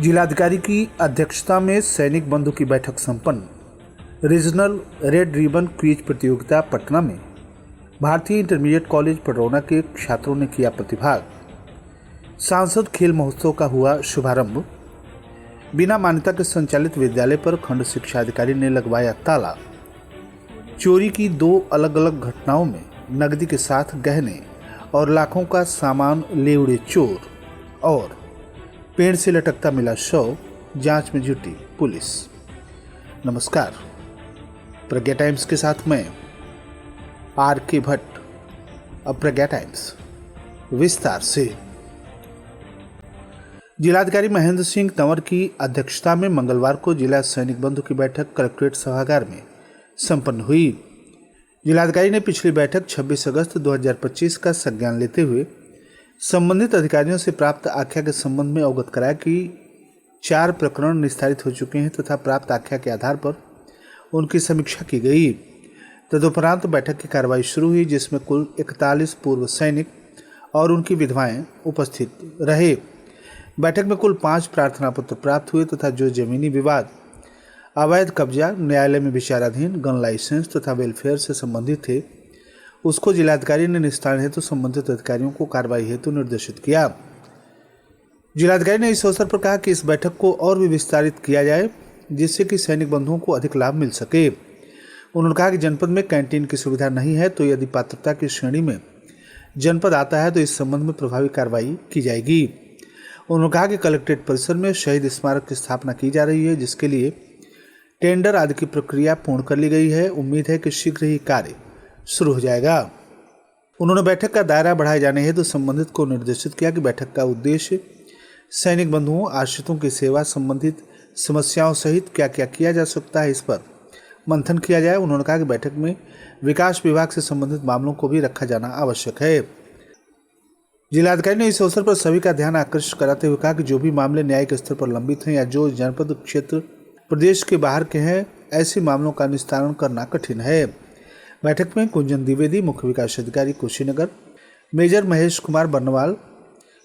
जिलाधिकारी की अध्यक्षता में सैनिक बंधु की बैठक संपन्न। रीजनल रेड रिबन क्विज प्रतियोगिता पटना में भारतीय इंटरमीडिएट कॉलेज पडरौना के छात्रों ने किया प्रतिभाग। सांसद खेल महोत्सव का हुआ शुभारंभ। बिना मान्यता के संचालित विद्यालय पर खंड शिक्षा अधिकारी ने लगवाया ताला। चोरी की 2 अलग अलग घटनाओं में नकदी के साथ गहने और लाखों का सामान ले उड़े चोर। और पेड़ से लटकता मिला शव, जांच में जुटी पुलिस। नमस्कार, प्रज्ञा टाइम्स के साथ मैं आर.के. भट्ट। अब प्रज्ञा टाइम्स विस्तार से। जिलाधिकारी महेंद्र सिंह तंवर की अध्यक्षता में मंगलवार को जिला सैनिक बंधु की बैठक कलेक्ट्रेट सभागार में संपन्न हुई। जिलाधिकारी ने पिछली बैठक 26 अगस्त 2025 का संज्ञान लेते हुए संबंधित अधिकारियों से प्राप्त आख्या के संबंध में अवगत कराया कि 4 प्रकरण निस्तारित हो चुके हैं तथा प्राप्त आख्या के आधार पर उनकी समीक्षा की गई। तदुपरांत बैठक की कार्रवाई शुरू हुई, जिसमें कुल 41 पूर्व सैनिक और उनकी विधवाएं उपस्थित रहे। बैठक में कुल 5 प्रार्थना पत्र प्राप्त हुए तथा जो जमीनी विवाद, अवैध कब्जा, न्यायालय में विचाराधीन, गन लाइसेंस तथा वेलफेयर से संबंधित थे, उसको जिलाधिकारी ने निस्तारण हेतु संबंधित अधिकारियों को कार्रवाई हेतु निर्देशित किया। जिलाधिकारी ने इस अवसर पर कहा कि इस बैठक को और भी विस्तारित किया जाए, जिससे कि सैनिक बंधुओं को अधिक लाभ मिल सके। उन्होंने कहा कि जनपद में कैंटीन की सुविधा नहीं है, तो यदि पात्रता की श्रेणी में जनपद आता है तो इस संबंध में प्रभावी कार्रवाई की जाएगी। उन्होंने कहा कि कलेक्ट्रेट परिसर में शहीद स्मारक की स्थापना की जा रही है, जिसके लिए टेंडर आदि की प्रक्रिया पूर्ण कर ली गई है। उम्मीद है कि शीघ्र ही कार्य शुरू हो जाएगा। उन्होंने बैठक का दायरा बढ़ाए जाने हेतु संबंधित को निर्देशित किया कि बैठक का उद्देश्य सैनिक बंधुओं, आश्रितों की सेवा संबंधित समस्याओं सहित क्या क्या किया जा सकता है, इस पर मंथन किया जाए। उन्होंने कहा कि बैठक में विकास विभाग से संबंधित मामलों को भी रखा जाना आवश्यक है। जिलाधिकारी ने इस अवसर पर सभी का ध्यान आकर्षित कराते हुए कहा कि जो भी मामले न्यायिक स्तर पर लंबित हैं या जो जनपद क्षेत्र प्रदेश के बाहर के हैं, ऐसे मामलों का निस्तारण करना कठिन है। बैठक में कुंजन द्विवेदी, मुख्य विकास अधिकारी कुशीनगर, मेजर महेश कुमार बर्नवाल,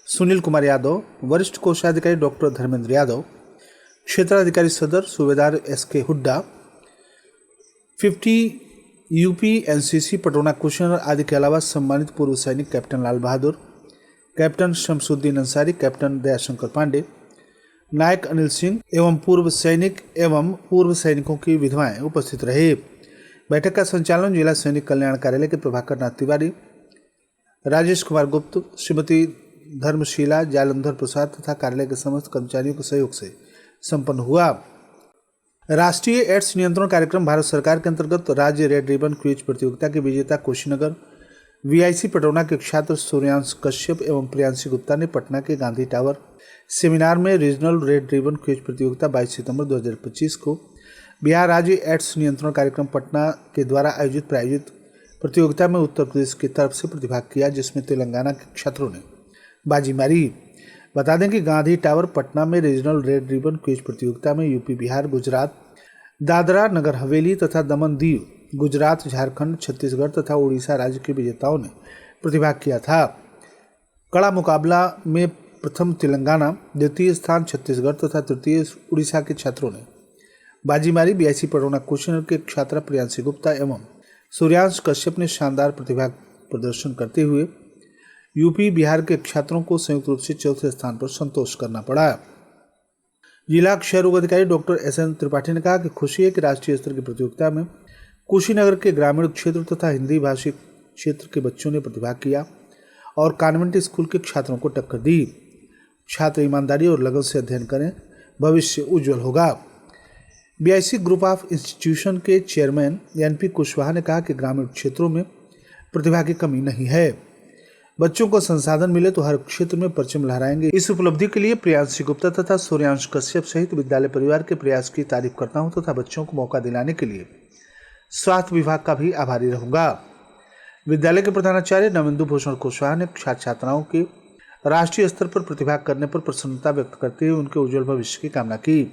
सुनील कुमार यादव, वरिष्ठ कोषाधिकारी डॉक्टर धर्मेंद्र यादव, क्षेत्राधिकारी सदर सूबेदार S K. Hooda, 50 UP NCC Padrauna Kushinagar आदि के अलावा सम्मानित पूर्व सैनिक captain Lal Bahadur, captain Shamsuddin Ansari, captain Dayashankar Pandey, नायक अनिल सिंह एवं पूर्व सैनिक एवं पूर्व सैनिकों की विधवाएं उपस्थित रहे। बैठक का संचालन जिला सैनिक कल्याण कार्यालय के प्रभाकर नाथ तिवारी, राजेश कुमार गुप्त, श्रीमती धर्मशीला जालंधर प्रसाद तथा कार्यालय के समस्त कर्मचारियों के सहयोग से संपन्न हुआ। राष्ट्रीय एड्स नियंत्रण कार्यक्रम भारत सरकार के अंतर्गत राज्य रेड रिबन क्विज प्रतियोगिता के विजेता कुशीनगर वीआईसी पटरौना के छात्र सूर्यांश कश्यप एवं प्रियांशी गुप्ता ने पटना के गांधी टावर सेमिनार में रीजनल रेड रिबन क्विज प्रतियोगिता 22 सितंबर 2025 को बिहार राज्य एड्स नियंत्रण कार्यक्रम पटना के द्वारा आयोजित प्रायोजित प्रतियोगिता में उत्तर प्रदेश की तरफ से प्रतिभाग किया, जिसमें तेलंगाना के छात्रों ने बाजी मारी। बता दें कि गांधी टावर पटना में रीजनल रेड रिबन क्विज प्रतियोगिता में यूपी, बिहार, गुजरात, दादरा नगर हवेली तथा दमन दीव, गुजरात, झारखंड, छत्तीसगढ़ तथा उड़ीसा राज्य के विजेताओं ने प्रतिभाग किया था। कड़ा मुकाबला में प्रथम तेलंगाना, द्वितीय स्थान छत्तीसगढ़ तथा तृतीय उड़ीसा के छात्रों ने बाजी मारी। बीआईसी पटरौना कुशीनगर के छात्रा प्रियांशी गुप्ता एवं सूर्यांश कश्यप ने शानदार प्रतिभा प्रदर्शन करते हुए यूपी, बिहार के छात्रों को संयुक्त रूप से चौथे स्थान पर संतोष करना पड़ा। जिला क्षय रोग अधिकारी डॉक्टर एस.एन. त्रिपाठी ने कहा कि खुशी है कि राष्ट्रीय स्तर की प्रतियोगिता में कुशीनगर के ग्रामीण क्षेत्र तथा हिंदी भाषी क्षेत्र के बच्चों ने प्रतिभाग किया और कॉन्वेंट स्कूल के छात्रों को टक्कर दी। छात्र ईमानदारी और लगन से अध्ययन करें, भविष्य उज्जवल होगा। बीआईसी ग्रुप ऑफ इंस्टीट्यूशन के चेयरमैन एन.पी. कुशवाहा ने कहा कि ग्रामीण क्षेत्रों में प्रतिभा की कमी नहीं है। बच्चों को संसाधन मिले तो हर क्षेत्र में परचम लहराएंगे। इस उपलब्धि के लिए प्रियांशी गुप्ता तथा सूर्यांश कश्यप सहित विद्यालय परिवार के प्रयास की तारीफ करता हूं तथा बच्चों को मौका दिलाने के लिए स्वास्थ्य विभाग का भी आभारी रहूंगा। विद्यालय के प्रधानाचार्य नवेंदु भूषण कुशवाहा ने छात्र छात्राओं के राष्ट्रीय स्तर पर प्रतिभाग करने पर प्रसन्नता व्यक्त करते हुए उनके उज्जवल भविष्य की कामना की।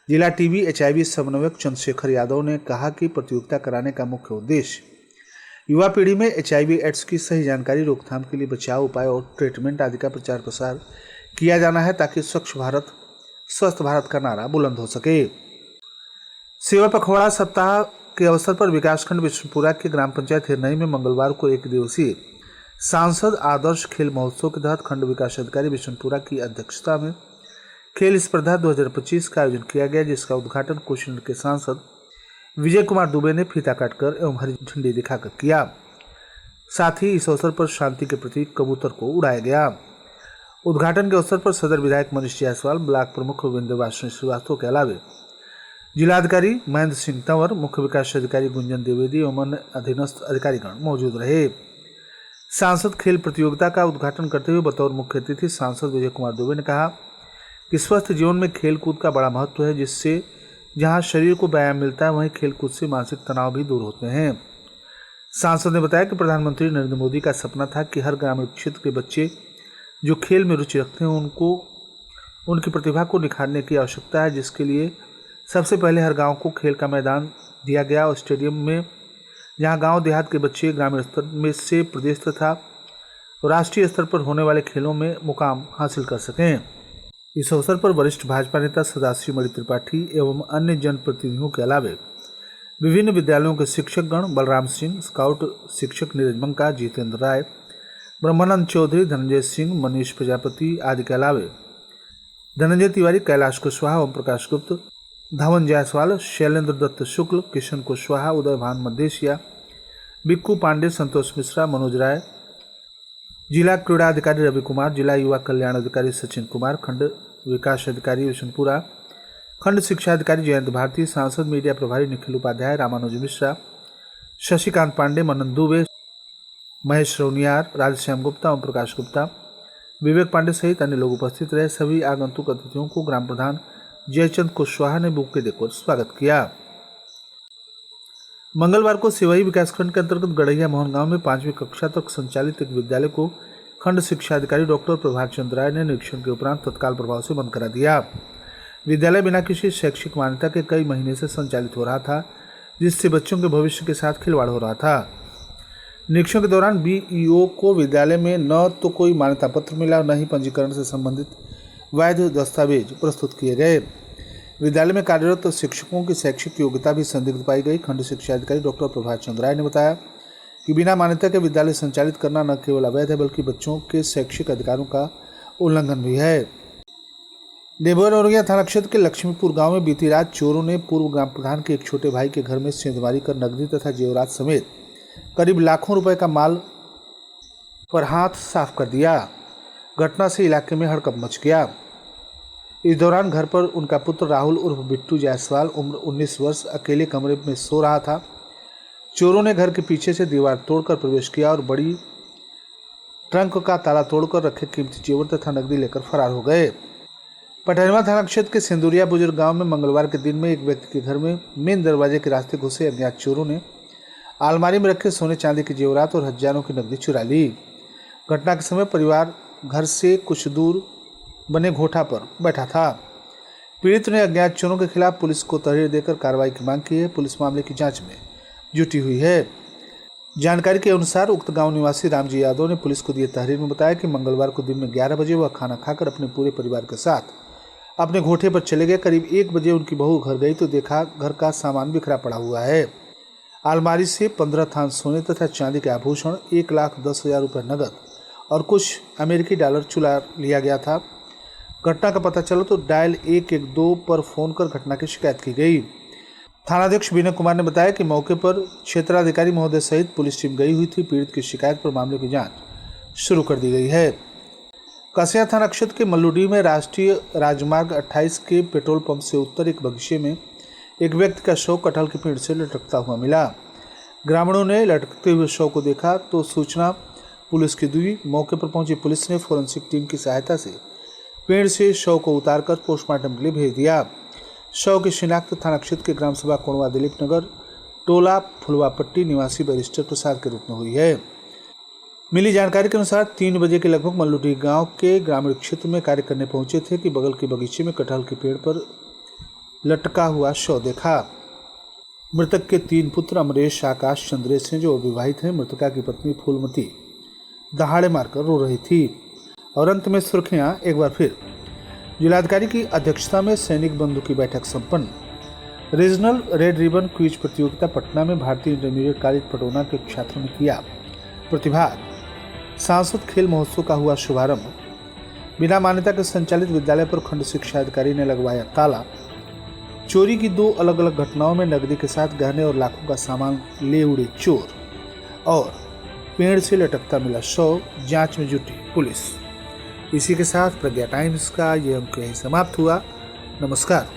जिला टीबी एचआईवी समन्वयक चंद्रशेखर यादव ने कहा कि प्रतियोगिता कराने का मुख्य उद्देश्य युवा पीढ़ी में एचआईवी एड्स की सही जानकारी, रोकथाम के लिए बचाव उपाय और ट्रीटमेंट आदि का प्रचार प्रसार किया जाना है ताकि स्वच्छ भारत स्वस्थ भारत का नारा बुलंद हो सके। सेवा पखवाड़ा सप्ताह के अवसर पर विकासखंड विष्णुपुरा के ग्राम पंचायत हिरनई में मंगलवार को एक दिवसीय सांसद आदर्श खेल महोत्सव के तहत खंड विकास अधिकारी विष्णुपुरा की अध्यक्षता में खेल स्पर्धा 2025 का आयोजन किया गया, जिसका उद्घाटन कुशीनगर के सांसद विजय कुमार दुबे ने फीता काटकर एवं हरी झंडी दिखाकर किया। साथ ही इस अवसर पर शांति के प्रतीक कबूतर को उड़ाया गया। उद्घाटन के अवसर पर सदर विधायक मनीष जायसवाल, ब्लॉक प्रमुख विंध्यवासिनी श्रीवास्तव के अलावे जिलाधिकारी महेंद्र सिंह तंवर, मुख्य विकास अधिकारी गुंजन द्विवेदी एवं अन्य अधीनस्थ अधिकारीगण मौजूद रहे। सांसद खेल प्रतियोगिता का उद्घाटन करते हुए बतौर मुख्य अतिथि सांसद विजय कुमार दुबे ने कहा कि स्वस्थ जीवन में खेल कूद का बड़ा महत्व है, जिससे जहां शरीर को व्यायाम मिलता है वहीं खेल कूद से मानसिक तनाव भी दूर होते हैं। सांसद ने बताया कि प्रधानमंत्री नरेंद्र मोदी का सपना था कि हर ग्रामीण क्षेत्र के बच्चे जो खेल में रुचि रखते हैं उनको उनकी प्रतिभा को निखारने की आवश्यकता है, जिसके लिए सबसे पहले हर गांव को खेल का मैदान दिया गया और स्टेडियम में जहां गांव देहात के बच्चे ग्रामीण स्तर में से प्रदेश तथा राष्ट्रीय स्तर पर होने वाले खेलों में मुकाम हासिल कर सकें। इस अवसर पर वरिष्ठ भाजपा नेता सदाशिव मणि त्रिपाठी एवं अन्य जनप्रतिनिधियों के अलावे विभिन्न विद्यालयों के शिक्षकगण बलराम सिंह, स्काउट शिक्षक नीरज मंका, जितेंद्र राय, ब्रह्मानंद चौधरी, धनंजय सिंह, मनीष प्रजापति आदि के अलावे धनंजय तिवारी, कैलाश कुशवाहा, ओम प्रकाश गुप्त, धवन जायसवाल, शैलेंद्र दत्त शुक्ल, किशन कुशवाहा, उदय भान मध्य, बिक्कू पांडे, संतोष मिश्रा, मनोज राय, जिला क्रीड़ा अधिकारी रवि कुमार, जिला युवा कल्याण अधिकारी सचिन कुमार, खंड विकास अधिकारी विष्णुपुरा, खंड शिक्षा अधिकारी जयंत भारती, सांसद मीडिया प्रभारी निखिल उपाध्याय, रामानुज मिश्रा, शशिकांत पांडे, मनन दुबे, महेश रौनियार, राधेश्याम गुप्ता, ओम प्रकाश गुप्ता, विवेक पांडे सहित अन्य लोग उपस्थित रहे। सभी आगंतुक अतिथियों को ग्राम प्रधान जयचंद कुशवाहा ने बुके देकर स्वागत किया। मंगलवार को सिवई विकासखंड के अंतर्गत गड़हिया मोहन गांव में 5वीं कक्षा तक संचालित एक विद्यालय को खंड शिक्षा अधिकारी डॉक्टर प्रभात चंद्र राय ने निरीक्षण के उपरांत तत्काल प्रभाव से बंद करा दिया। विद्यालय बिना किसी शैक्षिक मान्यता के कई महीने से संचालित हो रहा था, जिससे बच्चों के भविष्य के साथ खिलवाड़ हो रहा था। निरीक्षण के दौरान बीईओ को विद्यालय में न तो कोई मान्यता पत्र मिला और न ही पंजीकरण से संबंधित वैध दस्तावेज प्रस्तुत किए गए। विद्यालय में कार्यरत शिक्षकों की शैक्षिक योग्यता भी संदिग्ध पाई गई। खंड शिक्षा अधिकारी डॉक्टर प्रभात चंद्र राय ने बताया कि बिना मान्यता के विद्यालय संचालित करना न केवल अवैध है बल्कि बच्चों के शैक्षिक अधिकारों का उल्लंघन भी है। देवरिया थाना क्षेत्र के लक्ष्मीपुर गांव में बीती रात चोरों ने पूर्व ग्राम प्रधान के एक छोटे भाई के घर में सेंधमारी कर नकदी तथा जेवरात समेत करीब लाखों रुपए का माल पर हाथ साफ कर दिया। घटना से इलाके में हड़कंप मच गया। इस दौरान घर पर उनका पुत्र राहुल उर्फ बिट्टू जायसवाल उम्र 19 वर्ष अकेले कमरे में सो रहा था। चोरों ने घर के पीछे से दीवार तोड़कर प्रवेश किया और बड़ी ट्रंक का ताला तोड़कर रखे कीमती जेवर तथा नकदी लेकर फरार हो गए। पटहरवा थाना क्षेत्र के सिंदुरिया बुजुर्ग गांव में मंगलवार के दिन में एक व्यक्ति के घर में मेन दरवाजे के रास्ते घुसे अज्ञात चोरों ने अलमारी में रखे सोने चांदी के जेवरात और हजारों की नकदी चुरा ली। घटना के समय परिवार घर से कुछ दूर बने घोठा पर बैठा था। पीड़ित ने अज्ञात चोरों के खिलाफ पुलिस को तहरीर देकर कार्रवाई की मांग की है। पुलिस मामले की जांच में जुटी हुई है। जानकारी के अनुसार उक्त गांव निवासी रामजी यादव ने पुलिस को दिए तहरीर में बताया कि मंगलवार को दिन में 11 बजे वह खाना खाकर अपने पूरे परिवार के साथ अपने घोठे पर चले गए। करीब 1 बजे उनकी बहू घर गई तो देखा घर का सामान बिखरा पड़ा हुआ है। अलमारी से 15 थान सोने तथा चांदी के आभूषण, 1,10,000 रुपये नकद और कुछ अमेरिकी डॉलर चुरा लिया गया था। घटना का पता चला तो डायल 112 पर फोन कर घटना की शिकायत की गई। थानाध्यक्ष विनय कुमार ने बताया कि मौके पर क्षेत्राधिकारी महोदय सहित पुलिस टीम गई हुई थी। पीड़ित की शिकायत पर मामले की जांच शुरू कर दी गई है। कसिया थाना क्षेत्र के मल्लूडी में राष्ट्रीय राजमार्ग 28 के पेट्रोल पंप से उत्तर एक बगीचे में एक व्यक्ति का शव कटहल के पेड़ से लटकता हुआ मिला। ग्रामीणों ने लटकते हुए शव को देखा तो सूचना पुलिस की दी। मौके पर पहुंची पुलिस ने फोरेंसिक टीम की सहायता से पेड़ से शव को उतारकर पोस्टमार्टम के लिए भेज दिया। शव की शिनाख्त थाना क्षेत्र के ग्राम सभा कोणवा दिलीप नगर टोला फुलवापट्टी निवासी बैरिस्टर प्रसाद के रूप में हुई है। मिली जानकारी के अनुसार 3 बजे के लगभग मल्लूडी गांव के ग्रामीण क्षेत्र में कार्य करने पहुंचे थे कि बगल के बगीचे में कटहल के पेड़ पर लटका हुआ शव देखा। मृतक के 3 पुत्र अमरेश, आकाश, चंद्रेश हैं जो अविवाहित हैं। मृतका की पत्नी फूलमती दहाड़े मारकर रो रही थी। और अंत में सुर्खियां एक बार फिर। जिलाधिकारी की अध्यक्षता में सैनिक बंधु की बैठक संपन्न। रीजनल रेड रिबन क्विज प्रतियोगिता पटना में भारतीय इंटरमीडिएट कॉलेज पटौना के छात्रों ने किया प्रतिभाग। सांसद खेल महोत्सव का हुआ शुभारंभ। बिना मान्यता के संचालित विद्यालय पर खंड शिक्षा अधिकारी ने लगवाया ताला। चोरी की 2 अलग अलग घटनाओं में नकदी के साथ गहने और लाखों का सामान ले उड़े चोर। और पेड़ से लटकता मिला शव, जांच में जुटी पुलिस। इसी के साथ प्रज्ञा टाइम्स का ये अंक यहीं समाप्त हुआ। नमस्कार।